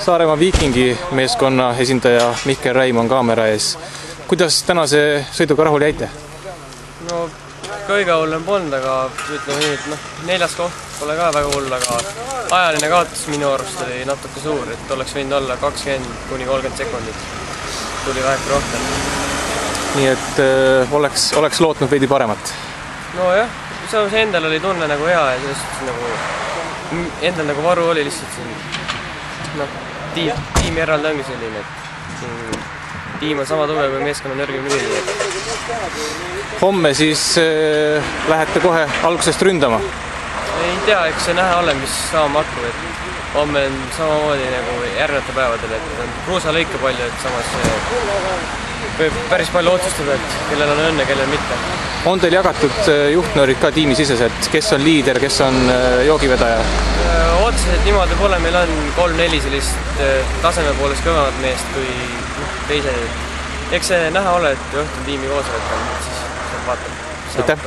Saaremaa Viikingi meeskonna esindaja Mihkel Räim on kaamera ees. Kuidas tänase sõiduga rahul jäite? No kõige hullem polnud, aga ütleme nii, et 4. koht pole ka väga hull, aga ajaline kaotus minu arust oli natuke suur, et oleks võinud olla 20–30 sekundit. Tuli väheke rohkem. Nii et oleks lootnud veidi paremat? No jah, see endal oli tunne nagu hea ja sellest nagu endal nagu varu oli lihtsalt siin, tiimi eraldi ongi selline, et tiim on sama tugev kui meeskonna nõrgim lüli. Homme siis lähete kohe algusest ründama? Ei tea, eks see näha ole, mis saama hakkab, et homme on samamoodi nagu järgnevate päevadel, et on kruusalõike palju, et samas võib päris palju otsustada, et kellel on õnne, kellel mitte. On teil jagatud juhtnöörid ka tiimisiseselt, kes on liider, kes on joogivedaja? Otseselt niimoodi pole, meil on 3-4 sellist taseme poolest kõvemat meest kui teised. Eks see näha ole, et õhtul tiimi koosolek on, siis saab vaatama. Aitäh!